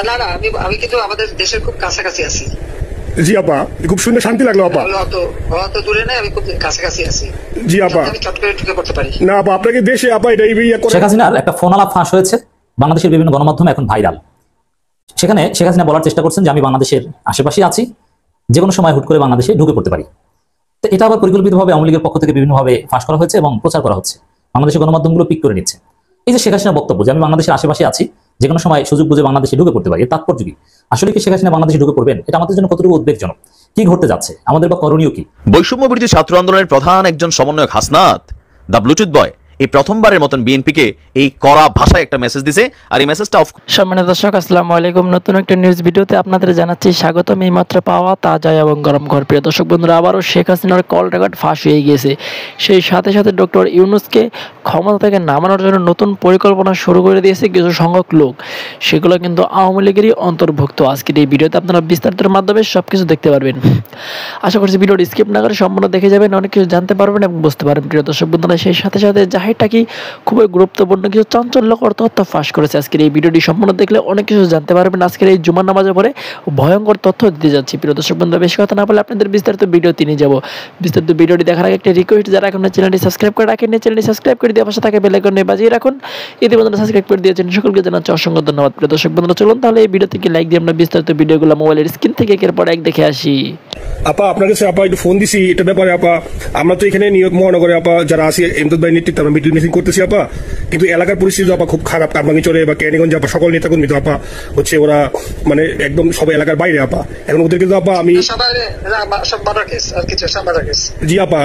না না, আমি কিন্তু আমাদের দেশের খুব কাছাকাছি আছি। জি আপা, খুব শুনে শান্তি লাগলো আপা। অত দূরে নাই, আমি খুব কাছাকাছি আছি। জি আপা, আমি চট করে ঢুকে পড়তে পারি না আপা, আপনাকে দেশে আপা এটা শেখ হাসিনার একটা ফোন আলাপ ফাঁস হয়েছে, বাংলাদেশের বিভিন্ন গণমাধ্যমে এখন ভাইরাল। সেখানে শেখ হাসিনা বলার চেষ্টা করছেন যে আমি বাংলাদেশের আশেপাশে আছি, যে কোনো সময় হুট করে বাংলাদেশে ঢুকে পড়তে পারি। তো এটা আবার পরিকল্পিতভাবে আওয়ামী লীগের পক্ষ থেকে বিভিন্নভাবে ফাঁস করা হয়েছে এবং প্রচার করা হচ্ছে, বাংলাদেশের গণমাধ্যমগুলো পিক করে নিচ্ছে। এই যে শেখ হাসিনার বক্তব্য যে আমি বাংলাদেশের আশেপাশে আছি, যে কোনো সময় সুযোগ বুঝে বাংলাদেশে ঢুকে পড়তে পারি, এর তাৎপর্য কি? আসলে কি শেখ হাসিনা বাংলাদেশে ঢুকে পড়বেন? এটা আমাদের জন্য কতটুকু উদ্বেগজনক? কি ঘটতে যাচ্ছে? আমাদের বা করণীয় কি? বৈষম্য বিরোধী ছাত্র আন্দোলনের প্রধান একজন সমন্বয়ক হাসনাত দ্য ব্লুটুথ বয় এই প্রথমবারের মতন বিএনপিকে এই কড়া ভাষায় একটা মেসেজ দিছে। আর এই মেসেজটা সম্মানিত দর্শক, আসসালামু আলাইকুম। নতুন একটা নিউজ ভিডিওতে আপনাদের জানাচ্ছি স্বাগতম। এই মাত্র পাওয়া তাজা এবং গরম খবর। প্রিয় দর্শক বন্ধুরা, আবারও শেখ হাসিনার কল রেকর্ড ফাঁস হয়ে গিয়েছে। সেই সাথে সাথে ডক্টর ইউনূসকে ক্ষমতা থেকে নামানোর জন্য নতুন পরিকল্পনা শুরু করে দিয়েছে কিছু সংখ্যক লোক, সেগুলো কিন্তু আওয়ামী লীগেরই অন্তর্ভুক্ত। আজকের এই ভিডিওতে আপনারা বিস্তারিতের মাধ্যমে সবকিছু দেখতে পারবেন। আশা করছি ভিডিওটি স্কিপ না করে সম্পূর্ণ দেখে যাবেন, অনেক কিছু জানতে পারবেন এবং বুঝতে পারবেন। প্রিয় দর্শক বন্ধুরা, সেই সাথে সাথে জাহিরটা কি খুবই গুরুত্বপূর্ণ কিছু চাঞ্চল্যকর তথ্য ফাঁস করেছে। আজকের এই ভিডিওটি সম্পূর্ণ দেখলে অনেক কিছু জানতে পারবেন। আজকের এই জুমার নামাজের পরে ভয়ঙ্কর তথ্য দিতে যাচ্ছি। প্রিয় দর্শক বন্ধুরা, বেশি কথা না বলে আপনাদের বিস্তারিত ভিডিওতে নিয়ে যাব। বিস্তারিত ভিডিওটি দেখার আগে একটা রিকোয়েস্ট, যারা এখন চ্যানেলটি সাবস্ক্রাইব করে রাখেন, চ্যানেলটি সাবস্ক্রাইব করে দিয়ে পাশে থাকা বেল আইকনে বাজিয়ে রাখুন। ইতিমধ্যে সাবস্ক্রাইব করে দিয়েছেন সকলকে জানাচ্ছি অসংখ্য ধন্যবাদ। প্রিয় দর্শক বন্ধুরা, চলুন তাহলে এই ভিডিও থেকে লাইক দিয়ে আমরা বিস্তারিত ভিডিওগুলো মোবাইলের স্ক্রিন থেকে একের পর এক দেখে আসি। আপা, আপনার কাছে আপা একটু ফোন দিছি এটা ব্যাপারে। আপা, আমরা তো এখানে নিয়োগ মহানগরে আপা যারা আছি এমদাদ ভাই নেতৃত্বে আমরা মিটিং মিটিং করতেছি আপা, কিন্তু এলাকার পরিস্থিতি আপা খুব খারাপ। কারবাঙ্গিচরে বা ক্যানিগঞ্জে আপা সকল নেতাকর্মী তো আপা হচ্ছে ওরা মানে একদম সবাই এলাকার বাইরে আপা। এখন ওদের কিন্তু আপা আমি জি আপা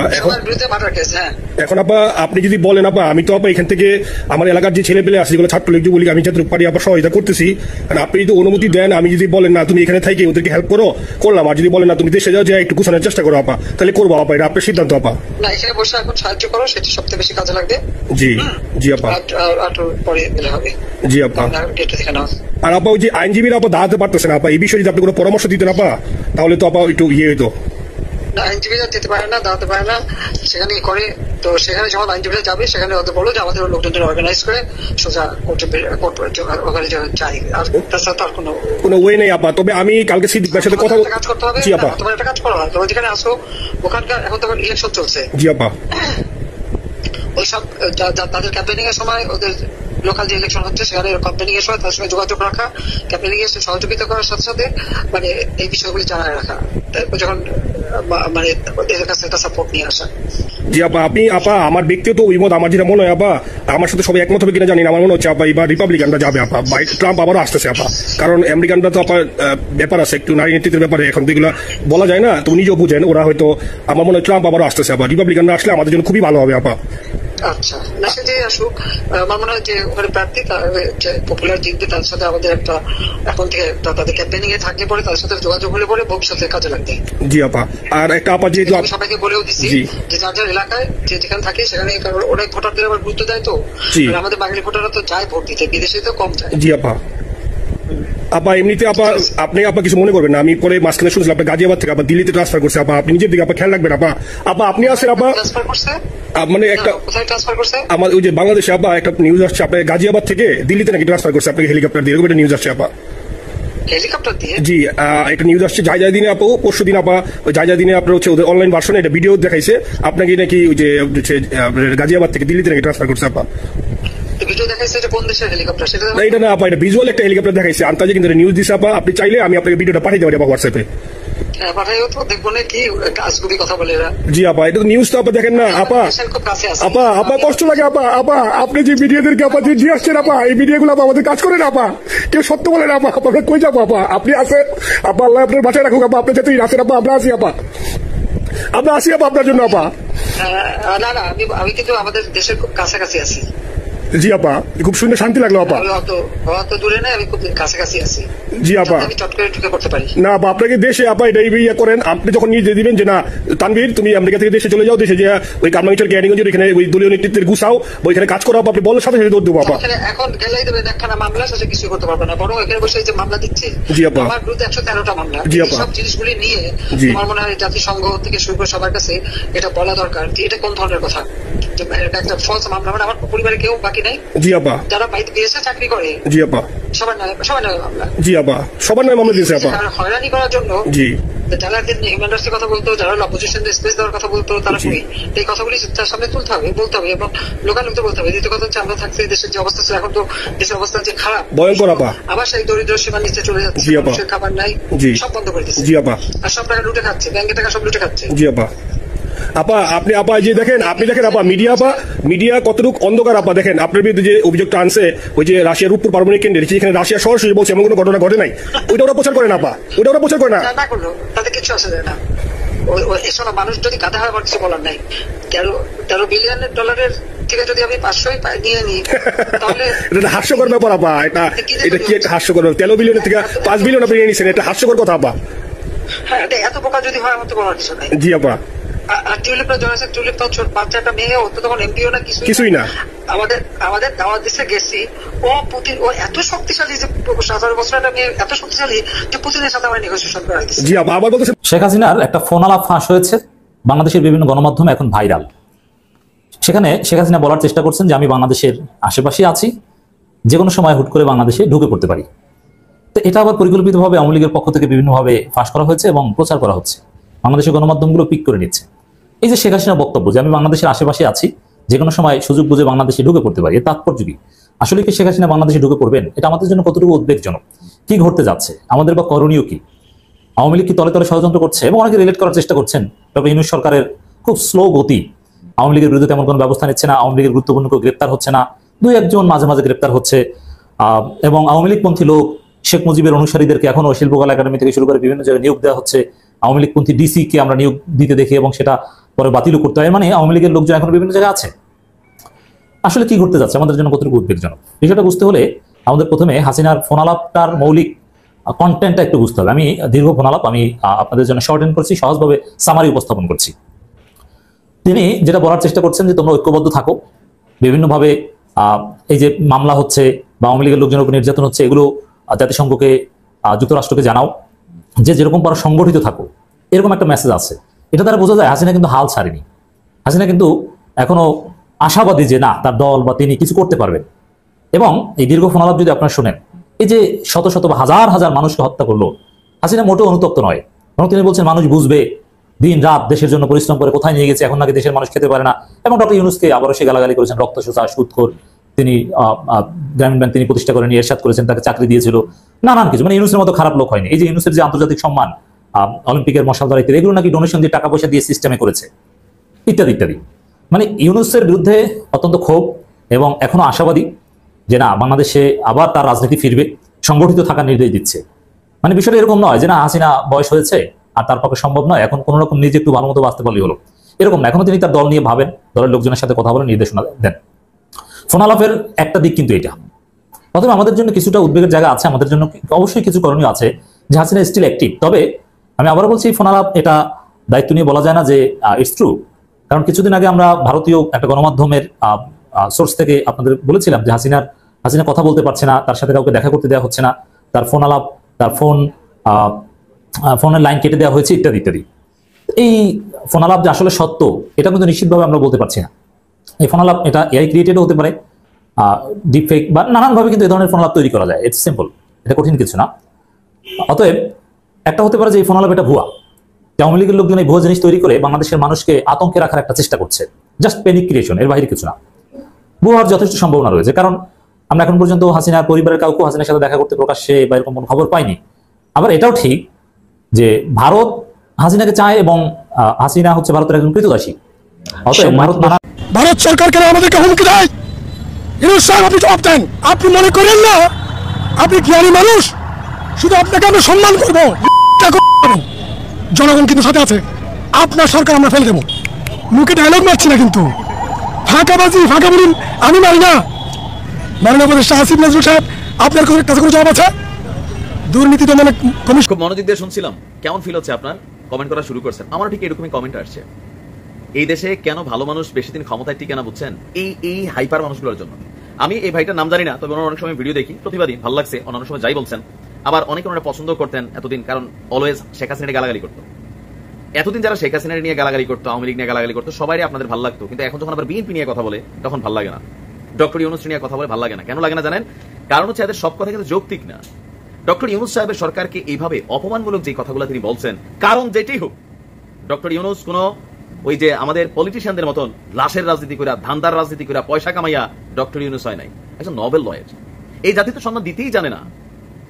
এখন আপা আপনি যদি বলেন আপা, আমি তো আপা এখান থেকে আমার এলাকার যে ছেলে পেলে আছে যেগুলো ছাত্রলীগ যুবলীগ আমি যাতে পারি আপা সহায়তা করতেছি। আপনি যদি অনুমতি দেন, আমি যদি বলেন না তুমি এখানে থাকি ওদেরকে হেল্প করো, করলাম। আর যদি বলেন না তুমি দেশে যাও যে একটু গুছানোর চেষ্টা করো আপা, তাহলে করবো আপা। এটা আপনার সিদ্ধান্ত আপা। না, এখানে বসে এখন সাহায্য করো, সেটা সবচেয়ে বেশি কাজে লাগবে। জি জি আপা, পরে দিলে হবে। জি আপা। আর আপা ওই যে আইনজীবীরা আপা দাঁড়াতে পারতেছেন আপা, এই বিষয়ে যদি আপনি কোনো পরামর্শ দিতেন আপা, তাহলে তো আপা একটু ইয়ে হইতো। আইনজীবীরা যেতে পারে না, দাঁড়াতে পারে না, সেখানে করে। তো সেখানে যখন আইনজীবীরা যাবে, সেখানে ওদের বলো যে আমাদের লোকজন অর্গানাইজ করে সোজা ওখানে যাই। আর তাছাড়া তো আর কোনো ওয়ে নেই আপা। তবে আমি কালকে সিদ্দিকের সাথে কথা কাজ করতে হবে। জি আপা, তোমার একটা কাজ করো, তোমরা যেখানে আসো ওখানকার এখন তখন ইলেকশন চলছে। জি আপা। ওইসব তাদের ক্যাম্পেনিং এর সময় ওদের লোকাল যে ইলেকশন হচ্ছে সেখানে ক্যাম্পেনিং এর সময় তার সঙ্গে যোগাযোগ রাখা, ক্যাম্পেনিং এর সহযোগিতা করার সাথে সাথে মানে এই বিষয়গুলি জানায় রাখা, তারপর যখন মানে ওদের কাছে একটা সাপোর্ট নিয়ে আসা। জি আপা, আপনি আপা আমার ব্যক্তিগত অভিমত আমার যেটা মনে হয় আপা, আমার সাথে সবাই একমত হবে কিনা জানি না, আমার মনে হচ্ছে আপা এবার রিপাবলিকানরা যাবে আপা। ট্রাম্প আবারও আসতেছে আপা, কারণ আমেরিকানরা তো আপা ব্যাপার আছে একটু নারী নেতৃত্বের ব্যাপারে, এখন তো এগুলো বলা যায় না, তো নিজেও বুঝেন ওরা হয়তো। আমার মনে হয় ট্রাম্প আবারও আসতেছে আপা, রিপাবলিকানরা আসলে আমাদের জন্য খুবই ভালো হবে আপা। আচ্ছা, না সে যে আসুক, আমার মনে হয় যে ওখানে প্রার্থী পপুলার জিতবে, তার সাথে আমাদের একটা এখন থেকে তাদের ক্যাম্পেনিং এ থাকলে পরে তার সাথে যোগাযোগ হলে পরে ভবিষ্যতে কাজে লাগবে। জি আপা। আর একটা আপা যেহেতু সবাইকে বলেও দিচ্ছি যে যার যার এলাকায় যে যেখানে থাকে সেখানে, কারণ অনেক ভোটারদের আবার গুরুত্ব দেয়। তো আমাদের বাঙালি ভোটাররা তো যায় ভোট দিতে, বিদেশে তো কম যায়। জি আপা। আপা এমনিতে আপা আপনি আপা কিছু মনে করবেন না, আমি পরে মাঝখানে শুনছিলাম আপনি গাজিয়াবাদ থেকে আপা দিল্লিতে ট্রান্সফার করছে আপা, আপনি নিজের দিকে আপা খেয়াল রাখবেন আপা। আপা আপনি আসেন আপা, মানে একটা আমার ওই যে বাংলাদেশে আপা একটা নিউজ আসছে আপনার গাজিয়াবাদ থেকে দিল্লিতে নাকি ট্রান্সফার করছে আপনাকে হেলিকপ্টার দিয়ে, এরকম একটা নিউজ আসছে আপা। হেলিকপ্টার দিয়ে? জি, একটা নিউজ আসছে জায়জা দিনে আপা, পরশু দিন আপা ওই জায়জা দিনে আপনার হচ্ছে ওদের অনলাইন ভার্সনে একটা ভিডিও দেখাইছে আপনাকে নাকি ওই যে গাজিয়াবাদ থেকে দিল্লিতে নাকি ট্রান্সফার করছে আপা। এটা না আপা, এটা ভিজুয়াল একটা হেলিকপ্টার দেখাইছে আন্তাজে, কিন্তু নিউজ দিছে আপা। আপনি চাইলে আমি আপনাকে ভিডিওটা পাঠিয়ে দেবো হোয়াটসঅ্যাপে। জি আপা, এটা তো নিউজ তো আপা দেখেন না আপা। আপা আপা কষ্ট লাগে আপা। আপা আপনি যে ভিডিওদেরকে আপা দিয়ে আসছেন আপা, এই ভিডিওগুলো আপা আমাদের কাজ করেন আপা, কেউ সত্য বলেন আপা। আপনারা কই যাবো আপা, আপনি আসেন আপা, আল্লাহ আপনার বাসায় রাখুক আপা, আপনি যাতে আসেন আপা, আমরা আসি আপা, আমরা আসি আপা আপনার জন্য আপা। না না, আমি কিন্তু আমাদের দেশের খুব কাছাকাছি আছি। জি আপা, খুব শুনে শান্তি লাগলো আপা। অত দূরে নাই, আমি খুব কাছাকাছি আছি। জি আপা, আমি চট করে ঢুকে পড়তে পারি না আপা। আপনাকে দেশে আপা এটা ইয়ে করেন, আপনি যখন নিয়ে দিবেন যে না তানভীর তুমি আমেরিকা থেকে দেশে চলে যাও, দেশে যে ওই কারমাঙ্গিচর ক্যানিগঞ্জের এখানে ওই দলীয় নেতৃত্বের গুছাও, ওইখানে কাজ করো আপনি বলার সাথে সাথে দৌড় দেবো আপা। এখন গেলেই দেবেন একখানা মামলা, সাথে কিছু করতে পারবে না, বরং এখানে বসে যে মামলা দিচ্ছে। জি আপা, আমার বিরুদ্ধে 113টা মামলা। সব জিনিসগুলি নিয়ে আমার মনে হয় জাতিসংঘ থেকে শুরু করে সবার কাছে এটা বলা দরকার যে এটা কোন ধরনের কথা, একটা ফলস মামলা। মানে আমার পরিবারে কেউ বাকি নাই। জি আপা, যারা বাইরে বিদেশে চাকরি করে। জি আপা। সবার নামে মামলা। জি আপা, সবার নামে মামলা দিয়েছে আপা। হয়রানি করার জন্য জি, যারা হিউম্যান রাইটস কথা বলতো, যারা অপোজিশন স্পেস দেওয়ার কথা বলতো, তারা কই এই কথাগুলি তার সামনে তুলতে হবে, বলতে হবে এবং লোকালুপ্ত বলতে হবে। দ্বিতীয় কথা হচ্ছে আমরা থাকছি দেশের যে অবস্থা ছিল, এখন তো দেশের অবস্থা যে খারাপ, ভয়ঙ্কর আপা। আবার সেই দরিদ্র সীমার নিচে চলে যাচ্ছে, মানুষের খাবার নাই, সব বন্ধ করে দিচ্ছে। জি আপা, আর সব টাকা লুটে খাচ্ছে, ব্যাংকের টাকা সব লুটে খাচ্ছে। জি আপা। আপা আপনি আপা যে দেখেন, আপনি দেখেন আপা, মিডিয়া কতটুকু অন্ধকার আপা। দেখেন আপনার বিরুদ্ধে যে অভিযোগটা আনছে, ওই যে রাশিয়ার রূপপুর পারমাণবিক কেন্দ্রে, যেখানে রাশিয়া সরাসরি বলছে এমন কোনো ঘটনা ঘটে নাই, ওইটা ওরা প্রচার করে না আপা, ওইটা ওরা প্রচার করে না। না করলো তাতে কিছু আসে যায় না। এসব মানুষ যদি গাধা হয় আমার কিছু বলার নাই। 13 বিলিয়ন ডলারের থেকে যদি আমি 500 নিয়ে নিই তাহলে এটা হাস্যকর ব্যাপার আপা। এটা কি একটা হাস্যকর? 13 বিলিয়নের থেকে 5 বিলিয়ন আপনি নিয়ে নিচ্ছেন, এটা হাস্যকর কথা আপা। হ্যাঁ, এত বোকা যদি হয় আমার তো বলার কিছু নাই। জি আপা। আর টিউলিপটা জয়েছে, টিউলিপ তো ছোট বাচ্চাটা মেয়ে, ও তো তখন এমপিও না, কিছুই না। আমাদের দাওয়াত দিচ্ছে গেছি, ও পুতিন, ও এত শক্তিশালী যে 17 বছর একটা মেয়ে এত শক্তিশালী যে পুতিনের সাথে আমরা নেগোসিয়েশন করা হয়েছে। জি আপা, আবার বলতেছেন শেখ হাসিনার একটা ফোন আলাপ ফাঁস হয়েছে, বাংলাদেশের বিভিন্ন গণমাধ্যমে এখন ভাইরাল। সেখানে শেখ হাসিনা বলার চেষ্টা করছেন যে আমি বাংলাদেশের আশেপাশে আছি, যে কোনো সময় হুট করে বাংলাদেশে ঢুকে পড়তে পারি। তো এটা আবার পরিকল্পিতভাবে আওয়ামী লীগের পক্ষ থেকে বিভিন্নভাবে ফাঁস করা হয়েছে এবং প্রচার করা হচ্ছে, বাংলাদেশের গণমাধ্যমগুলো পিক করে নিচ্ছে। এই যে শেখ হাসিনার বক্তব্য যে আমি বাংলাদেশের আশেপাশে আছি, যে কোনো সময় সুযোগ বুঝে বাংলাদেশে ঢুকে পড়তে পারি, এর তাৎপর্য কি? আসলে কি শেখ হাসিনা বাংলাদেশে ঢুকে পড়বেন? এটা আমাদের জন্য কতটুকু উদ্বেগজনক? কি ঘটতে যাচ্ছে? আমাদের বা করণীয় কি? আওয়ামী লীগ কি তলে তলে ষড়যন্ত্র করছে? এবং অনেকে রিলেট করার চেষ্টা করছেন ডক্টর ইউনূস সরকারের খুব স্লো গতি, আওয়ামী লীগের বিরুদ্ধে তেমন কোনো ব্যবস্থা নিচ্ছে না, আওয়ামী লীগের গুরুত্বপূর্ণ কেউ গ্রেপ্তার হচ্ছে না, 2-1 মাঝে মাঝে গ্রেপ্তার হচ্ছে, এবং আওয়ামী লীগপন্থী লোক শেখ মুজিবের অনুসারীদেরকে এখনো শিল্পকলা একাডেমি থেকে শুরু করে বিভিন্ন জায়গায় নিয়োগ দেওয়া হচ্ছে। আওয়ামী লীগপন্থী ডিসি কে আমরা নিয়োগ দিতে দেখি এবং সেটা পরে বাতিলও করতে হয়। মানে আওয়ামী লীগের লোকজন এখন বিভিন্ন জায়গায় আছে। আসলে কি ঘটতে যাচ্ছে আমাদের জন্য কতটুকু উদ্বেগজনক, বিষয়টা বুঝতে হলে আমাদের প্রথমে হাসিনার ফোন আলাপটার মৌলিক কন্টেন্টটা একটু বুঝতে হবে। আমি দীর্ঘ ফোন আলাপ আমি আপনাদের জন্য শর্ট এন্ড করছি, সহজভাবে সামারি উপস্থাপন করছি। তিনি যেটা বলার চেষ্টা করছেন যে তোমরা ঐক্যবদ্ধ থাকো, বিভিন্নভাবে এই যে মামলা হচ্ছে বা আওয়ামী লীগের লোকজনের উপর নির্যাতন হচ্ছে, এগুলো জাতিসংঘকে, যুক্তরাষ্ট্রকে জানাও, যে যেরকম পারো সংগঠিত থাকো, এরকম একটা মেসেজ আছে। এটা দ্বারা বোঝা যায় হাসিনা কিন্তু হাল ছাড়েনি, হাসিনা কিন্তু এখনো আশাবাদী যে না, তার দল বা তিনি কিছু করতে পারবেন। এবং এই দীর্ঘ ফোন আলাপ যদি আপনারা শোনেন, এই যে শত শত বা হাজার হাজার মানুষকে হত্যা করলো, হাসিনা মোটেও অনুতপ্ত নয়। এবং তিনি বলছেন মানুষ বুঝবে, দিন রাত দেশের জন্য পরিশ্রম করে কোথায় নিয়ে গেছে, এখন নাকি দেশের মানুষ খেতে পারে না। এবং ডক্টর ইউনূসকে আবারও সে গালাগালি করেছেন, রক্তচোষা, সুদখোর। তিনি গ্রামীণ ব্যাংক তিনি প্রতিষ্ঠা করেন, এরশাদ করেছেন, তাকে চাকরি দিয়েছিল, নানান কিছু। মানে ইউনূসের মতো খারাপ লোক হয়নি। এই যে ইউনূসের যে আন্তর্জাতিক সম্মান, অলিম্পিকের মশাল ধরা ইত্যাদি, এগুলো নাকি ডোনেশন দিয়ে টাকা পয়সা দিয়ে সিস্টেমে করেছে, ইত্যাদি ইত্যাদি। মানে ইউনূসের বিরুদ্ধে অত্যন্ত ক্ষোভ এবং এখনো আশাবাদী যে না, বাংলাদেশে আবার তার রাজনীতি ফিরবে, সংগঠিত থাকার নির্দেশ দিচ্ছে। মানে বিষয়টা এরকম নয় যে না, হাসিনা বয়স হয়েছে আর তার পক্ষে সম্ভব নয়, এখন কোনো রকম নিজে একটু ভালো মতো বাঁচতে পারলেই হলো, এরকম না। এখনো তিনি তার দল নিয়ে ভাবেন, দলের লোকজনের সাথে কথা বলে নির্দেশনা দেন। ফোন আলাপের একটা দিক কিন্তু এটা। প্রথমে আমাদের জন্য কিছুটা উদ্বেগের জায়গা আছে, আমাদের জন্য অবশ্যই কিছু করণীয় আছে যে হাসিনা স্টিল অ্যাক্টিভ। তবে আমি আবারও বলছি, ফোন আলাপ এটা দায়িত্ব নিয়ে বলা যায় না যে ইটস ট্রু। কারণ কিছুদিন আগে আমরা ভারতীয় একটা গণমাধ্যমের সোর্স থেকে আপনাদের বলেছিলাম যে হাসিনা কথা বলতে পারছে না, তার সাথে কাউকে দেখা করতে দেওয়া হচ্ছে না, তার ফোন আলাপ, তার ফোনের লাইন কেটে দেওয়া হয়েছে, ইত্যাদি ইত্যাদি। এই ফোন আলাপ যে আসলে সত্য, এটা কিন্তু নিশ্চিতভাবে আমরা বলতে পারছি না। এই ফোন আলাপ এটা এআই ক্রিয়েটেডও হতে পারে, ডিপ ফেক বা নানানভাবে কিন্তু এই ধরনের ফোন আলাপ তৈরি করা যায়। ইটস সিম্পল, এটা কঠিন কিছু না। অতএব একটা হতে পারে যে এই ফোন আলাপ এটা ভুয়া, আওয়ামী লীগের লোকজন এই ভুয়া জিনিস তৈরি করে বাংলাদেশের মানুষকে আতঙ্কে রাখার একটা চেষ্টা করছে, জাস্ট প্যানিক ক্রিয়েশন, এর বাইরে কিছু না। ভুয়ার যথেষ্ট সম্ভাবনা রয়েছে, কারণ আমরা এখন পর্যন্ত হাসিনার পরিবারের কাউকে হাসিনার সাথে দেখা করতে প্রকাশ্যে বা এরকম কোনো খবর পাইনি। আবার এটাও ঠিক যে ভারত হাসিনাকে চায় এবং হাসিনা হচ্ছে ভারতের একজন কৃতদাসী। অতএব ভারত সরকার কেন আমাদেরকে হুমকি দেয়? ইউনূস সাহেব, আপনি জবাব দেন। আপনি মনে করেন না আপনি জ্ঞানী মানুষ, শুধু আপনাকে আমরা সম্মান করবো, জনগণ কিন্তু সাথে আছে। আপনার সরকার আমরা ফেলে দেবো। মুখে ডায়লগ মারছি না কিন্তু, ফাঁকাবাজি, ফাঁকা বলুন, আমি মারি না। মাননীয় উপদেষ্টা আসিফ নজরুল সাহেব, আপনার কাছে কোনো জবাব আছে? দুর্নীতি দমনে কমিশন। খুব মনোযোগ দিয়ে শুনছিলাম। কেমন ফিল হচ্ছে আপনার? কমেন্ট করা শুরু করছেন। আমার ঠিক এরকমই কমেন্ট আসছে। এই দেশে কেন ভালো মানুষ বেশি দিন ক্ষমতায় টিকে না, বুঝছেন? এই হাইপার মানুষগুলোর জন্য। আমি এই ভাইটার নাম জানি না, তবে অনেক সময় ভিডিও দেখি, প্রতিবাদী ভালো লাগছে, অন্যান্য সময় যাই বলছেন। আবার অনেকে ওনারা পছন্দ করতেন এতদিন, কারণ অলওয়েজ শেখ হাসিনা গালাগালি করতো। এতদিন যারা শেখ হাসিনা নিয়ে গালাগালি করতো, আওয়ামী লীগ নিয়ে গালাগালি করতো, সবাই আপনাদের ভালো লাগতো। কিন্তু এখন যখন আবার বিএনপি নিয়ে কথা বলে তখন ভালো লাগে না, ডক্টর ইউনূস নিয়ে কথা বলে ভালো লাগে না। কেন লাগে না জানেন? কারণ হচ্ছে এদের সব কথা কিন্তু যৌক্তিক না। ডক্টর ইউনূস সাহেবের সরকারকে এইভাবে অপমানমূলক যে কথাগুলো তিনি বলছেন, কারণ যেটাই হোক, ডক্টর ইউনূস কোন ওই যে আমাদের পলিটিশিয়ানদের মতন লাশের রাজনীতি করে, ধান্দার রাজনীতি করে, পয়সা কামাইয়া ডক্টর ইউনূস হয় নাই, একজন নোবেল লয়ার। এই জাতি তো সম্মান দিতেই জানে না,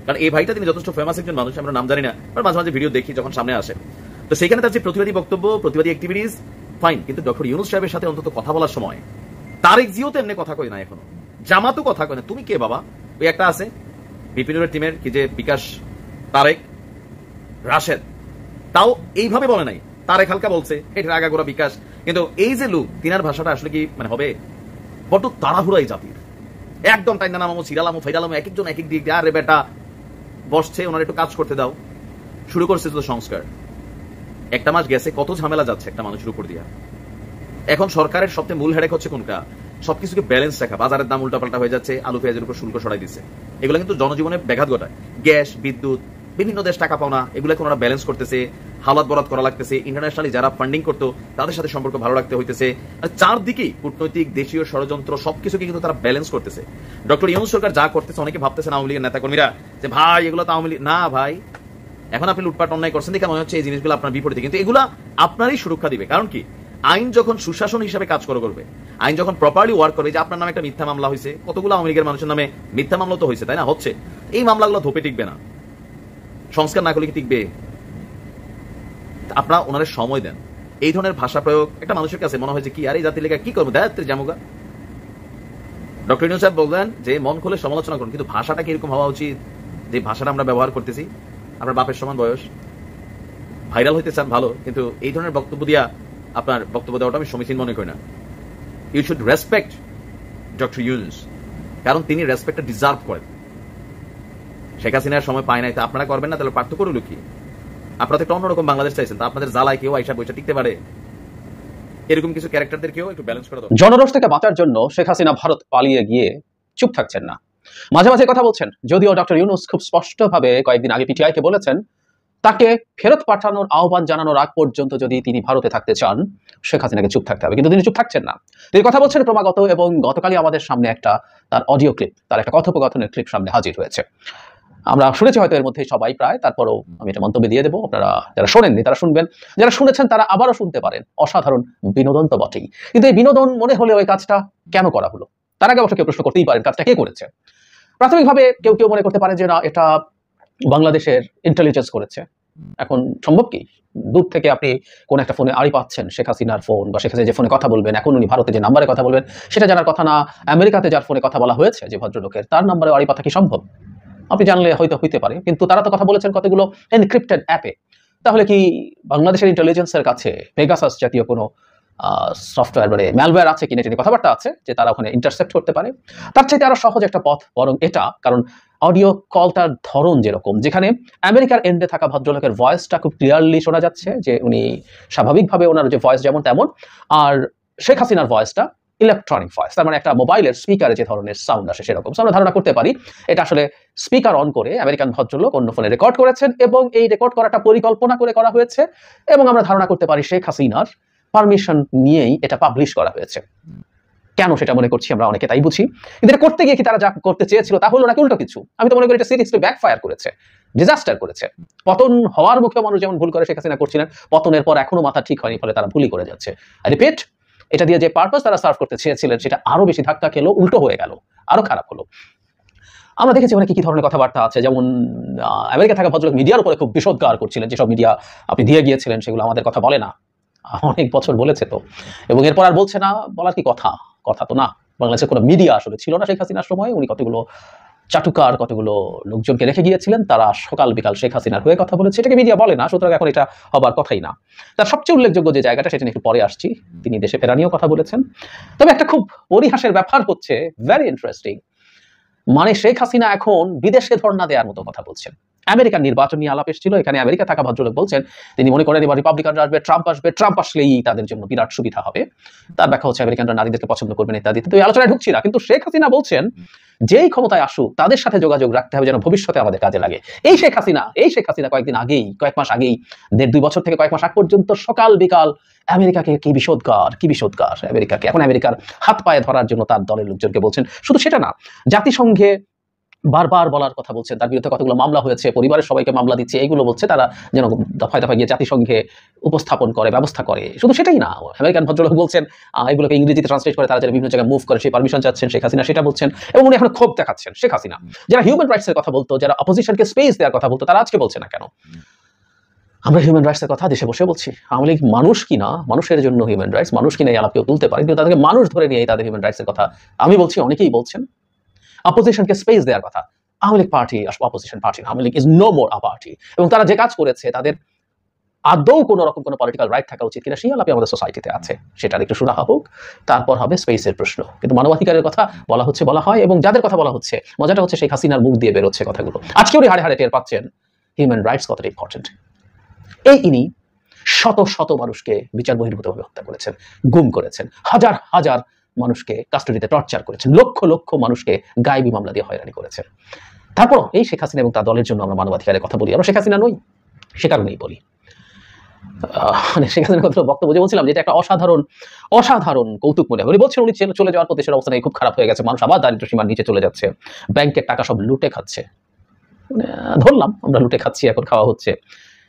কারণ এই ভাইটা তিনি যথেষ্ট ফেমাস একজন মানুষ, আমরা নাম জানি না, মাঝে মাঝে ভিডিও দেখি যখন সামনে আসে, তো সেখানে তার যে প্রতিবাদী বক্তব্য, প্রতিবাদী অ্যাক্টিভিটিস ফাইন, কিন্তু ডক্টর ইউনূস সাহেবের সাথে অন্তত কথা বলার সময় তারেক জিও তো এমনি কথা কই না, এখনো জামাতও কথা কয় না। তুমি কে বাবা? ওই একটা আছে বিপিনের টিমের কি যে বিকাশ, তারেক, রাশেদ, তাও এইভাবে বলে নাই, তারেক হালকা বলছে, এটা আগাগোড়া বিকাশ, কিন্তু এই যে লোক, তিনার ভাষাটা আসলে কি মানে হবে বড্ড তাড়াহুড়াই জাতির, একদম টাইনা নামামো, ছিড়ালামো, ফেরালামো, এক একজন এক এক দিক দিয়ে, আরে বেটা বসছে, ওনার একটু কাজ করতে দাও, শুরু করছে তো সংস্কার। একটা মাস গেছে, কত ঝামেলা যাচ্ছে একটা মানুষের উপর দিয়া। এখন সরকারের সবচেয়ে মূল হেডেক হচ্ছে কোনটা? সবকিছুকে ব্যালেন্স রাখা। বাজারের দাম উল্টাপাল্টা হয়ে যাচ্ছে, আলু পেঁয়াজের উপর শুল্ক সরাই দিচ্ছে, এগুলো কিন্তু জনজীবনে ব্যাঘাত ঘটায়। গ্যাস, বিদ্যুৎ, বিভিন্ন দেশ টাকা পাওনা, এগুলোকে ওনারা ব্যালেন্স করতেছে, হালাত বরাদ করা লাগতেছে, ইন্টারন্যাশনালি যারা ফান্ডিং করতো তাদের সাথে সম্পর্ক ভালো রাখতে হইতেছে, চারদিকেই কূটনৈতিক দেশীয় ষড়যন্ত্র সবকিছুকে কিন্তু তারা ব্যালেন্স করতেছে। ডক্টর ইউনূস সরকার যা করতেছে, অনেকে ভাবতেছেন আওয়ামী লীগের নেতাকর্মীরা যে ভাই এগুলো তো আওয়ামী লীগ না, ভাই এখন আপনি লুটপাট অন্যায় করছেন দেখে মনে হচ্ছে এই জিনিসগুলো আপনার বিপরীতে, কিন্তু এগুলা আপনারই সুরক্ষা দিবে। কারণ কি, আইন যখন সুশাসন হিসাবে কাজ করবে, আইন যখন প্রপারলি ওয়ার্ক করে, যে আপনার নামে একটা মিথ্যা মামলা হয়েছে, কতগুলো আওয়ামী লীগের মানুষের নামে মিথ্যা মামলা তো হয়েছে, তাই না? হচ্ছে, এই মামলাগুলো ধোপে টিকবে না, সংস্কার না করলে কি টিকবে? আপনারা ওনাদের সময় দেন। এই ধরনের ভাষা প্রয়োগ একটা মানুষের কাছে মনে হয় যে কি আর এই জাতির লেখা কি করবো, দায়িত্বের জামুগা। ডক্টর ইউনূস সাহেব বললেন যে মন খুলে সমালোচনা করুন, কিন্তু ভাষাটা কিরকম হওয়া উচিত? যে ভাষাটা আমরা ব্যবহার করতেছি, আপনার বাপের সমান বয়স, ভাইরাল হইতে চান ভালো, কিন্তু এই ধরনের বক্তব্য দিয়া আপনার বক্তব্য দেওয়াটা আমি সমীচীন মনে করি না। You should respect doctor Yunus, কারণ তিনি রেসপেক্টটা ডিজার্ভ করেন। শেখ হাসিনার সময় পায় নাই, তা আপনারা করবেন না, তাহলে পার্থক্য রইল কি? আপনারা তো একটা অন্যরকম বাংলাদেশ চাইছেন, তা আপনাদের জ্বালায় কেউ আইসা বইসা টিকতে পারে? এরকম কিছু ক্যারেক্টারদের কেউ একটু ব্যালেন্স করে দাও। জনরোষ থেকে বাঁচার জন্য শেখ হাসিনা ভারত পালিয়ে গিয়ে চুপ থাকছেন না, মাঝে মাঝে কথা বলছেন। যদিও ডক্টর ইউনূস খুব স্পষ্টভাবে কয়েকদিন আগে পিটিআইকে বলেছেন তাকে ফেরত পাঠানোর আহ্বান জানানোর আগ পর্যন্ত যদি তিনি ভারতে থাকতে চান, শেখ হাসিনাকে চুপ থাকতে হবে, কিন্তু তিনি চুপ থাকছেন না। তিনি কথা বলছেন ক্রমাগত, এবং গতকালই আমাদের সামনে একটা তার অডিও ক্লিপ, তার একটা কথোপকথনের ক্লিপ সামনে হাজির হয়েছে। আমরা শুনেছি হয়তো এর মধ্যে সবাই প্রায়, তারপরও আমি এটা মন্তব্য দিয়ে দেবো, আপনারা যারা শোনেননি তারা শুনবেন, যারা শুনেছেন তারা আবারও শুনতে পারেন। অসাধারণ বিনোদন তো বটেই, কিন্তু এই বিনোদন মনে হলে ওই কাজটা কেন করা হলো? তার আগে অবশ্য কেউ প্রশ্ন করতেই পারেন কাজটা কে করেছে। প্রাথমিকভাবে কেউ কেউ মনে করতে পারে যে না, এটা বাংলাদেশের ইন্টেলিজেন্স করেছে। এখন সম্ভব কি, দূর থেকে আপনি কোন একটা ফোনে আড়ি পাচ্ছেন, শেখ হাসিনার ফোন, বা শেখ হাসিনা যে ফোনে কথা বলবেন, এখন উনি ভারতে যে নাম্বারে কথা বলবেন সেটা জানার কথা না, আমেরিকাতে যার ফোনে কথা বলা হয়েছে যে ভদ্রলোকের, তার নাম্বারে আড়ি পাতা কি সম্ভব? আপনি জানলে হয়তো হইতে পারে, কিন্তু তারা তো কথা বলেছেন কতগুলো এনক্রিপ্টেড অ্যাপে। তাহলে কি বাংলাদেশের ইন্টেলিজেন্সের কাছে পেগাসাস জাতীয় কোনো সফটওয়্যার মানে ম্যালওয়্যার আছে কিনা, এটা কথাবার্তা আছে যে তারা ওখানে ইন্টারসেপ্ট করতে পারে? তার চাইতে আরো সহজ একটা পথ বরং এটা, কারণ অডিও কলটার ধরন যেরকম, যেখানে আমেরিকার এন্ডে থাকা ভদ্রলোকের ভয়েসটা খুব ক্লিয়ারলি শোনা যাচ্ছে, যে উনি স্বাভাবিকভাবে ওনার যে ভয়েস যেমন তেমন, আর শেখ হাসিনার ভয়েসটা ইলেকট্রনিক ভয়েস, তার মানে একটা মোবাইলের স্পিকারে যে ধরনের সাউন্ড আসে সেরকম। আমরা ধারণা করতে পারি এটা আসলে স্পিকার অন করে আমেরিকান ভদ্রলোক অন্য ফোনে রেকর্ড করেছেন, এবং এই রেকর্ড করাটা পরিকল্পনা করে করা হয়েছে, এবং আমরা ধারণা করতে পারি শেখ হাসিনার পারমিশন নিয়েই এটা পাবলিশ করা হয়েছে। কেন সেটা মনে করছি আমরা অনেকে তাই বুঝি, কিন্তু এটা করতে গিয়ে কি তারা যা করতে চেয়েছিল তা হলো নাকি উল্টো কিছু? আমি তো মনে করি এটা সিরিয়াসলি ব্যাকফায়ার করেছে, ডিজাস্টার করেছে। পতন হওয়ার মুখে মানুষ যেমন ভুল করে শেখ হাসিনা করছিলেন, পতনের পর এখনো মাথা ঠিক হয়নি, ফলে তারা ভুলই করে যাচ্ছে। আই রিপিট, এটা দিয়ে যে পারপাস তারা সার্ভ করতে চেয়েছিলেন সেটা আরো বেশি ধাক্কা খেলো, উল্টো হয়ে গেল, আরো খারাপ হলো। আমরা দেখেছি অনেক কি ধরনের কথাবার্তা আছে, যেমন আমেরিকা থাকা ভদ্রলোক মিডিয়ার উপরে খুব বিষোদ্গার করছিলেন, যেসব মিডিয়া আপনি দিয়ে গিয়েছিলেন সেগুলো আমাদের কথা বলে না, অনেক বছর বলেছে তো, এবং এরপর আর বলছে না, বলার কি কথা? কথা তো না, বাংলাদেশের কোনো মিডিয়া আসলে ছিল না শেখ হাসিনার সময়। উনি কতগুলো চাটুকার, কতগুলো লোকজনকে রেখে গিয়েছিলেন, তারা সকাল বিকাল শেখ হাসিনার হয়ে কথা বলেছে, এটাকে মিডিয়া বলে না, সুতরাং এখন এটা হবার কথাই না। তার সবচেয়ে উল্লেখযোগ্য যে জায়গাটা, সেটা নিয়ে একটু পরে আসছি, তিনি দেশে ফেরা নিয়েও কথা বলেছেন। তবে একটা খুব পরিহাসের ব্যাপার হচ্ছে, ভেরি ইন্টারেস্টিং, মানে শেখ হাসিনা এখন বিদেশে ধর্ণা দেওয়ার মতো কথা বলছেন। আমেরিকার নির্বাচন নিয়ে আলাপ এসেছিল, এখানে আমেরিকা থাকা ভদ্রলোক বলছেন তিনি মনে করেন এবার রিপাবলিকানরা আসবে, ট্রাম্প আসলেই তাদের জন্য বিরাট সুবিধা হবে। তার ব্যাখ্যা হচ্ছে আমেরিকানরা নারীদেরকে পছন্দ করবেন ইত্যাদি। তো এই আলোচনায় ঢুকছি না, কিন্তু শেখ হাসিনা বলছেন যেই ক্ষমতায় আসুক তাদের সাথে যোগাযোগ রাখতে হবে যেন ভবিষ্যতে আমাদের কাজে লাগে। এই শেখ হাসিনা কয়েকদিন আগেই, কয়েক মাস আগেই, 1.5-2 বছর থেকে কয়েক মাস আগ পর্যন্ত সকাল বিকাল আমেরিকাকে কি বিষোদ্গার আমেরিকাকে, এখন আমেরিকার হাত পায়ে ধরার জন্য তার দলের লোকজনকে বলছেন। শুধু সেটা না, জাতিসংঘে বারবার বলার কথা বলছেন, তার বিরুদ্ধে কতগুলো মামলা হয়েছে, পরিবারের সবাইকে মামলা দিচ্ছে, এইগুলো বলছে তারা যেন দফায় দফায় গিয়ে জাতিসংঘে উপস্থাপন করে, ব্যবস্থা করে। শুধু সেটাই না, আমেরিকান ভদ্রলোক বলছেন এগুলোকে ইংরেজিতে ট্রান্সলেট করে তারা যারা বিভিন্ন জায়গায় মুভ করে সেই পারমিশন চাচ্ছেন শেখ হাসিনা, সেটা বলছেন। এবং উনি এখন ক্ষোভ দেখাচ্ছেন শেখ হাসিনা। যারা হিউম্যান রাইটসের কথা বলতো, যারা অপোজিশনকে স্পেস দেওয়ার কথা বলতো, তারা আজকে বলছে না কেন? আমরা হিউম্যান রাইটসের কথা দেশে বসে বলছি। আওয়ামী লীগ মানুষ কিনা, মানুষের জন্য হিউম্যান রাইটস, মানুষ কিনা এই আলাপ কেউ তুলতে পারে, কিন্তু তাদেরকে মানুষ ধরে নিয়ে তাদের হিউম্যান রাইটসের কথা আমি বলছি, অনেকেই বলছেন। অপোজিশনকে স্পেস দেওয়ার কথা, Awami League party opposition party, Awami League is no more a party. এবং তারা যে কাজ করেছে তাদের আদৌ কোনো রকম কোনো পলিটিক্যাল রাইট থাকা উচিত কিনা সেই আলাপে আমাদের সোসাইটিতে আছে, সেটার একটু সুরাহা হোক, তারপর হবে স্পেসের প্রশ্ন। কিন্তু মানবাধিকারের কথা বলা হচ্ছে, বলা হয়, এবং যাদের কথা বলা হচ্ছে, মজাটা হচ্ছে শেখ হাসিনার মুখ দিয়ে বেরোচ্ছে কথাগুলো। আজকে উনি হাড়ে হাড়ে টের পাচ্ছেন হিউম্যান রাইটস কতটা ইম্পর্টেন্ট। ইনি শত শত মানুষকে বিচার বহির্ভূতভাবে হত্যা করেছেন, গুম করেছেন, হাজার হাজার মানুষকে কাস্টডিতে টর্চার করেছেন, লক্ষ লক্ষ মানুষকে গায়েবী মামলা দিয়ে হয়রানি করেছেন। তারপর এই শেখ হাসিনা এবং তার দলের জন্য আমরা মানবাধিকারের কথা বলি। আমরা শেখ হাসিনা নই, সে কারণেই বলি। মানে শেখ হাসিনার কথা বক্তব্য যে বলছিলাম, যে এটা একটা অসাধারণ অসাধারণ কৌতুক মনে হয়। উনি বলছেন উনি চলে যাওয়ার পর দেশের অবস্থা খুব খারাপ হয়ে গেছে, মানুষ আবার দারিদ্র সীমার নিচে চলে যাচ্ছে, ব্যাংকের টাকা সব লুটে খাচ্ছে। ধরলাম আমরা লুটে খাচ্ছি, এখন খাওয়া হচ্ছে।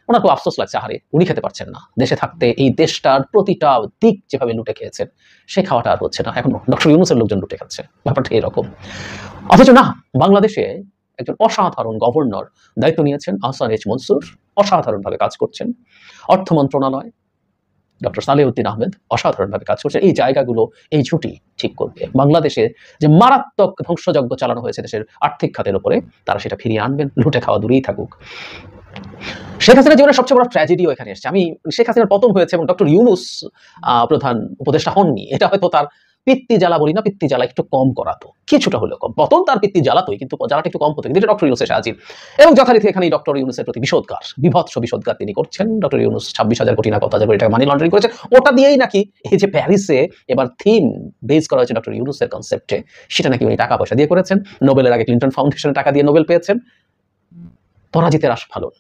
ওনার খুব আফসোস লাগছে, আহারে উনি খেতে পারছেন না, দেশে থাকতে এই দেশটার প্রতিটা দিক যেভাবে লুটে খেয়েছেন সে খাওয়াটা আর হচ্ছে না, এখন ডক্টর ইউনূসের লোকজন লুটে খাচ্ছে, ব্যাপারটা এরকম। অথচ না, বাংলাদেশে একজন অসাধারণ গভর্নর দায়িত্ব নিয়েছেন, আহসান এইচ মনসুর, অসাধারণভাবে কাজ করছেন। অর্থ মন্ত্রণালয় ডক্টর সালেউদ্দিন আহমেদ অসাধারণভাবে কাজ করছেন। এই জায়গাগুলো এই ঝুঁটি ঠিক করবে। বাংলাদেশে যে মারাত্মক ধ্বংসযজ্ঞ চালানো হয়েছে দেশের আর্থিক খাতের উপরে, তারা সেটা ফিরিয়ে আনবেন, লুটে খাওয়া দূরেই থাকুক। শেখ হাসিনার জীবনের সবচেয়ে বড় ট্র্যাজেডিও এখানে এসেছে। আমি শেখ হাসিনার পতন হয়েছে এবং ডক্টর ইউনূস প্রধান উপদেষ্টা হননি, এটা হয়তো তার পিত্তি জ্বালা বলি না, পিত্তি জ্বালা একটু কম করাতো, কিছুটা হলেও কম। পতন তার পিত্তি জ্বালাতোই, কিন্তু জ্বালাটা একটু কম হতো। কিন্তু ডক্টর ইউনূস এসে হাজির, এবং যথারীতি এখানে ডক্টর ইউনূসের প্রতি বিষোদগার, বিভৎস বিষোদগার তিনি করছেন। ডক্টর ইউনূস 26,000 কোটি না কত হাজার কোটি টাকা মানি লন্ডারিং করেছেন, ওটা দিয়েই নাকি এই যে প্যারিসে এবার থিম বেস করা হয়েছে ডক্টর ইউনূসের কনসেপ্টে, সেটা নাকি উনি টাকা পয়সা দিয়ে করেছেন। নোবেলের আগে ক্লিন্টন ফাউন্ডেশনের টাকা দিয়ে নোবেল পেয়েছেন। পরাজিতের আস্ফালন,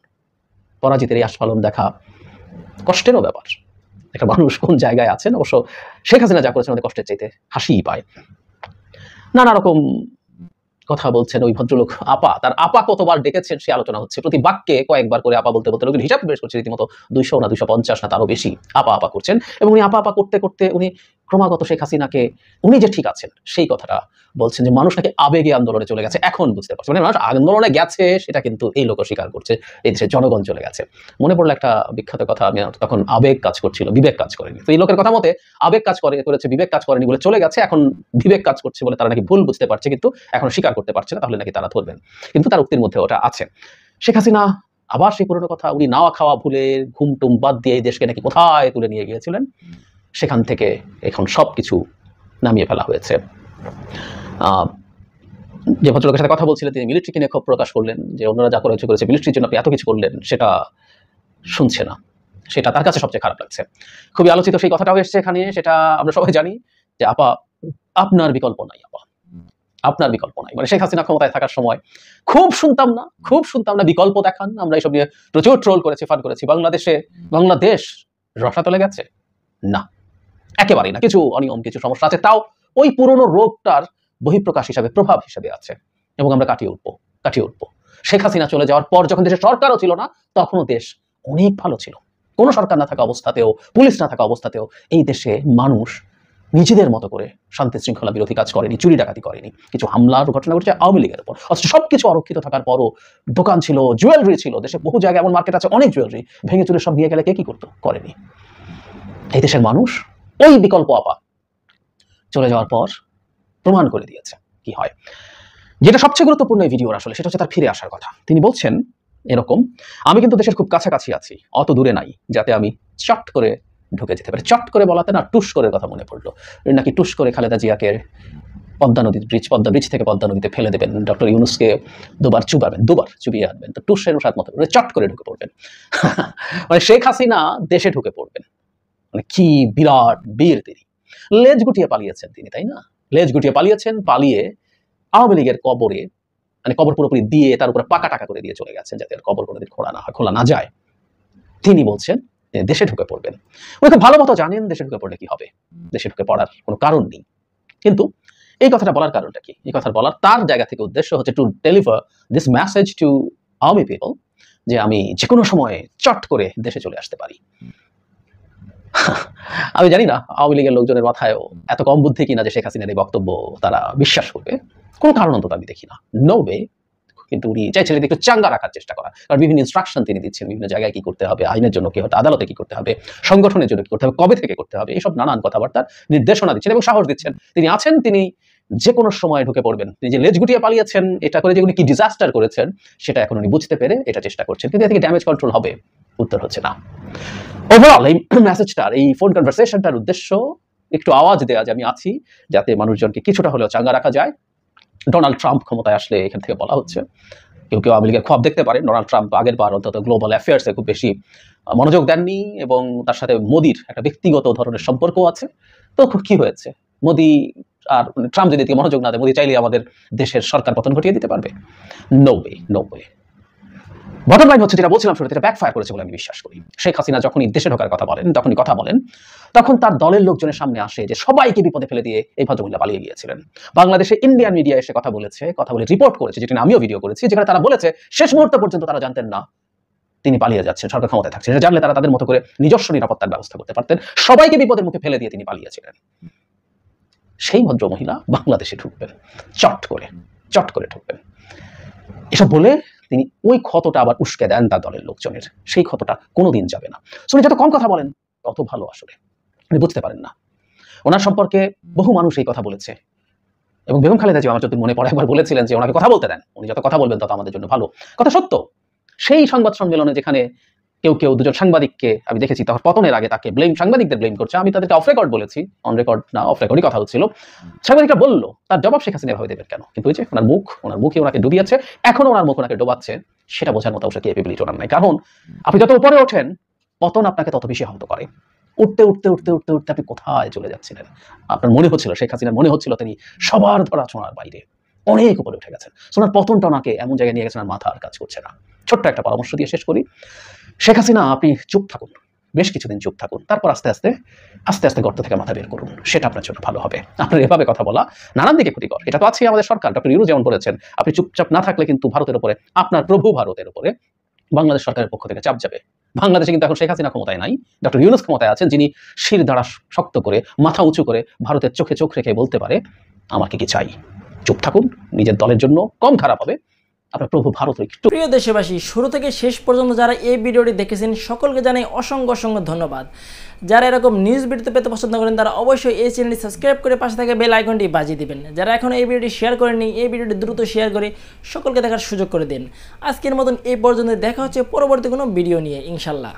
পরাজিতের এই আস্ফালন দেখা কষ্টেরও ব্যাপার। একটা মানুষ কোন জায়গায় আছেন, অবশ্য শেখ হাসিনা যা করেছেন আমাদের কষ্টের চাইতে হাসিই পায়। নানা রকম কথা বলছেন ওই ভদ্রলোক। আপা, তার আপা কতবার ডেকেছেন সে আলোচনা হচ্ছে, প্রতি বাক্যে কয়েকবার করে আপা বলতে বলতে লোকের হিসাব বেশ করছে, রীতিমতো 200 না 250 না তারও বেশি আপা আপা করছেন। এবং উনি আপা আপা করতে করতে উনি ক্রমাগত শেখ হাসিনাকে, উনি যে ঠিক আছেন সেই কথাটা বলছেন, যে মানুষ নাকি আবেগে আন্দোলনে চলে গেছে। এখন বুঝতে পারছে, মানে মানুষ আন্দোলনে গেছে সেটা কিন্তু এই লোক স্বীকার করছে, এই দেশের জনগণ চলে গেছে। মনে পড়লো একটা বিখ্যাত কথা, আমি তখন আবেগ কাজ করছিল, বিবেক কাজ করেনি। তো এই লোকের কথা মতে আবেগ কাজ করেছে, বিবেক কাজ করেনি বলে চলে গেছে, এখন বিবেক কাজ করছে বলে তারা নাকি ভুল বুঝতে পারছে, কিন্তু এখন স্বীকার করতে পারছে না, তাহলে নাকি তারা ধরবেন। কিন্তু তার উক্তির মধ্যে ওটা আছে। শেখ হাসিনা আবার সেই পুরনো কথা, উনি নাওয়া খাওয়া ভুলে ঘুম টুম বাদ দিয়ে এই দেশকে নাকি কোথায় তুলে নিয়ে গিয়েছিলেন, সেখান থেকে এখন সবকিছু নামিয়ে ফেলা হয়েছে। যে ভদ্রলোকের সাথে কথা বলছিলেন তিনি মিলিটারিকে নিয়ে ক্ষোভ প্রকাশ করলেন, যে অন্যরা যা করেছে মিলিটারির জন্য আপনি এত কিছু করলেন, সেটা শুনছে না, সেটা তার কাছে সবচেয়ে খারাপ লাগছে। খুবই আলোচিত সেই কথাটাও এসছে এখানে, সেটা আমরা সবাই জানি যে আপা আপনার বিকল্প নাই, আপা আপনার বিকল্প নাই। মানে শেখ হাসিনা ক্ষমতায় থাকার সময় খুব শুনতাম না বিকল্প দেখান। আমরা এইসব নিয়ে প্রচুর ট্রোল করেছি, ফান করেছি। বাংলাদেশ রসাতলে গেছে না, একেবারেই না। কিছু অনিয়ম, কিছু সমস্যা আছে, তাও ওই পুরনো রোগটার বহিঃপ্রকাশ হিসাবে, প্রভাব হিসাবে আছে, এবং আমরা কাটিয়ে উঠবো। শেখ হাসিনা চলে যাওয়ার পর যখন দেশের সরকারও ছিল না, তখনও দেশ অনেক ভালো ছিল। কোনো সরকার না থাকা অবস্থাতেও, পুলিশ না থাকা অবস্থাতেও এই দেশে মানুষ নিজেদের মতো করে শান্তি শৃঙ্খলা বিরোধী কাজ করেনি, চুরি ডাকাতি করেনি। কিছু হামলার ঘটনা ঘটেছে আওয়ামী লীগের উপর, অথচ সবকিছু অরক্ষিত থাকার পরও দোকান ছিল, জুয়েলারি ছিল, দেশে বহু জায়গায় এমন মার্কেট আছে অনেক জুয়েলারি ভেঙে চুরে সব নিয়ে গেলে কে কি করতো? করেনি। এই দেশের মানুষ ওই বিকল্প আপা চলে যাওয়ার পর প্রমাণ করে দিয়েছে কি হয়। যেটা সবচেয়ে গুরুত্বপূর্ণ এই ভিডিওর আসলে, সেটা হচ্ছে তার ফিরে আসার কথা। তিনি বলছেন এরকম, আমি কিন্তু দেশের খুব কাছাকাছি আছি, অত দূরে নাই যাতে আমি চট করে ঢুকে যেতে পারি। চট করে বলাতে না, টুস করে কথা মনে পড়লো, নাকি টুস করে খালেদা জিয়াকে পদ্মা ব্রিজ থেকে পদ্মা নদীতে ফেলে দেবেন, ডক্টর ইউনূসকে দুবার চুবিয়ে আনবেন, তো টুসের সাথ মতো চট করে ঢুকে পড়বেন। মানে শেখ হাসিনা দেশে ঢুকে পড়বেন, মানে কি বিরাট বীর তিনি। লেজ গুটিয়ে পালিয়েছেন তিনি, তাই না? লেজ গুটিয়ে পালিয়ে আওয়ামী লীগের কবরে, মানে কবর পুরোপুরি দিয়ে তার উপরে পাকা টাকা করে দিয়ে চলে গেছেন, যাতে কবর কোনোদিন খোলা না যায়। তিনি বলছেন দেশে ঢুকে পড়বেন। উনি খুব ভালো মতো জানেন দেশে ঢুকে পড়লে কি হবে, দেশে ঢুকে পড়ার কোনো কারণ নেই। কিন্তু এই কথাটা বলার কারণটা কি? এই কথা বলার তার জায়গা থেকে উদ্দেশ্য হচ্ছে to deliver this message to Awami people যে আমি যে কোনো সময় চট করে দেশে চলে আসতে পারি। আমি জানি না আওয়ামী লীগের লোকজনের মাথায়ও এত কম বুদ্ধি কিনা যে শেখ হাসিনার এই বক্তব্য তারা বিশ্বাস করবে। কোনো কারণ অন্তত আমি দেখি না, নো ওয়ে। কিন্তু উনি চাইছেন একটু চাঙ্গা রাখার চেষ্টা করা, কারণ বিভিন্ন ইনস্ট্রাকশন তিনি দিচ্ছেন, বিভিন্ন জায়গায় কি করতে হবে, আইনের জন্য কি হতে, আদালতে কি করতে হবে, সংগঠনের জন্য কি করতে হবে, কবে থেকে করতে হবে, এইসব নানান কথাবার্তার নির্দেশনা দিচ্ছেন এবং সাহস দিচ্ছেন। তিনি আছেন, তিনি যে কোনো সময় ঢুকে পড়বেন। তিনি যে লেজ গুটিয়ে পালিয়েছেন, এটা করে যে উনি কি ডিজাস্টার করেছেন সেটা এখন উনি বুঝতে পেরে এটা চেষ্টা করছেন, কিন্তু এ থেকে ড্যামেজ কন্ট্রোল হবে? উত্তর হচ্ছে না। ওভারঅল এই মেসেজটার, এই ফোন কনভারসেশনটার উদ্দেশ্য একটু আওয়াজ দেওয়া যে আমি আছি, যাতে মানুষজনকে কিছুটা হলেও চাঙ্গা রাখা যায়। ডোনাল্ড ট্রাম্প ক্ষমতায় আসলে এখান থেকে বলা হচ্ছে, কেউ কেউ আওয়ামী লীগের খোয়াব দেখতে পারেন। ডোনাল্ড ট্রাম্প আগের বার অন্তত গ্লোবাল অ্যাফেয়ার্সে খুব বেশি মনোযোগ দেননি এবং তার সাথে মোদির একটা ব্যক্তিগত ধরনের সম্পর্ক আছে। তো কি হয়েছে, মোদি আর ট্রাম্প যদি এদিকে মনোযোগ না দেয়, মোদি চাইলে আমাদের দেশের সরকার পতন ঘটিয়ে দিতে পারবে? No way, no way. Bottom line হচ্ছে, যেটা বলছিলাম শুরুতে, এটা ব্যাকফায়ার করেছে বলে আমি বিশ্বাস করি। শেখ হাসিনা যখনই দেশে ঢোকার কথা বলেন, তখন তার দলের লোকজনের সামনে আসে যে সবাইকে বিপদে ফেলে দিয়ে এই ভদ্রমহিলা পালিয়ে গিয়েছিলেন। বাংলাদেশে ইন্ডিয়ান মিডিয়া এসে কথা বলে রিপোর্ট করেছে, যেটা আমিও ভিডিও করেছি, যেখানে তারা বলেছে শেষ মুহূর্ত পর্যন্ত তারা জানতেন না তিনি পালিয়ে যাচ্ছেন, সরকার ক্ষমতায় থাকছেন। এটা জানলে তারা তাদের মতো করে নিজস্ব নিরাপত্তার ব্যবস্থা করতে পারতেন। সবাইকে বিপদের মুখে ফেলে দিয়ে তিনি পালিয়েছিলেন। সেই ভদ্রমহিলা বাংলাদেশে ঢুকবেন, চট করে ঢুকবেন, এসব বলে তিনি ওই ক্ষতটা আবার উস্কে দেন তার দলের লোকজনের। সেই ক্ষতটা কোনোদিন যাবে না। উনি যত কম কথা বলেন তত ভালো। আসলে উনি বুঝতে পারেন না, ওনার সম্পর্কে বহু মানুষ এই কথা বলেছে এবং বেগম খালেদা জিয়া আমার যদি মনে পড়ে একবার বলেছিলেন যে ওনাকে কথা বলতে দেন, উনি যত কথা বলবেন তত আমাদের জন্য ভালো। কথা সত্য। সেই সংবাদ সম্মেলনে যেখানে কেউ দুজন সাংবাদিককে আমি দেখেছি, তখন পতনের আগে তাকে সাংবাদিকদের ব্লেম করছে, আমি তাদেরকে অফ রেকর্ড বলেছি, অন রেকর্ড না, অফ রেকর্ডই কথা হচ্ছিল। সাংবাদিকরা বললো তার জবাব শেখ হাসিনা ভাবে দেবেন কেন, কিন্তু ওই যে ওনার মুখে ওনাকে ডুবিয়েছে, এখনো ওনার মুখ ওনাকে ডোবাচ্ছে, সেটা বোঝার মতো অবশ্যই ক্যাপাবিলিটি ওনার নাই। কারণ আপনি যত উপরে ওঠেন পতন আপনাকে তত বেশি আহত করে। উঠতে আপনি কোথায় চলে যাচ্ছিলেন? আপনার মনে হচ্ছিল, শেখ হাসিনার মনে হচ্ছিল তিনি সবার ধরা ছোঁয়ার বাইরে অনেক উপরে উঠে গেছেন। ওনার পতনটা ওনাকে এমন জায়গায় নিয়ে গেছেন, মাথা আর কাজ করছে না। ছোট্ট একটা পরামর্শ দিয়ে শেষ করি, শেখ হাসিনা আপনি চুপ থাকুন, বেশ কিছুদিন চুপ থাকুন, তারপর আস্তে আস্তে গর্ত থেকে মাথা বের করুন, সেটা আপনার জন্য ভালো হবে। আপনার এভাবে কথা বলা নানান দিকে ক্ষতিকর। এটা তো আছে আমাদের সরকার, ডক্টর ইউনূস যেমন বলেছেন, আপনি চুপচাপ না থাকলে কিন্তু ভারতের উপরে, আপনার প্রভু ভারতের উপরে বাংলাদেশ সরকারের পক্ষ থেকে চাপ যাবে। বাংলাদেশে কিন্তু এখন শেখ হাসিনা ক্ষমতায় নাই, ডক্টর ইউনূস ক্ষমতায় আছেন, যিনি শির দ্বারা শক্ত করে মাথা উঁচু করে ভারতের চোখে চোখ রেখে বলতে পারে আমাকে কি চাই। চুপ থাকুন, নিজের দলের জন্য কম খারাপ হবে, আপনার প্রভু ভারত। প্রিয় দেশবাসী, শুরু থেকে শেষ পর্যন্ত যারা এই ভিডিওটি দেখেছেন সকলকে জানাই অসংখ্য ধন্যবাদ। যারা এরকম নিউজ ভিডিও পেতে পছন্দ করেন তারা অবশ্যই এই চ্যানেলটি সাবস্ক্রাইব করে পাশে থাকা বেল আইকনটি বাজিয়ে দিবেন। যারা এখন এই ভিডিওটি শেয়ার করেননি, এই ভিডিওটি দ্রুত শেয়ার করে সকলকে দেখার সুযোগ করে দিন। আজকের মতন এই পর্যন্ত, দেখা হচ্ছে পরবর্তী কোনো ভিডিও নিয়ে ইনশাল্লাহ।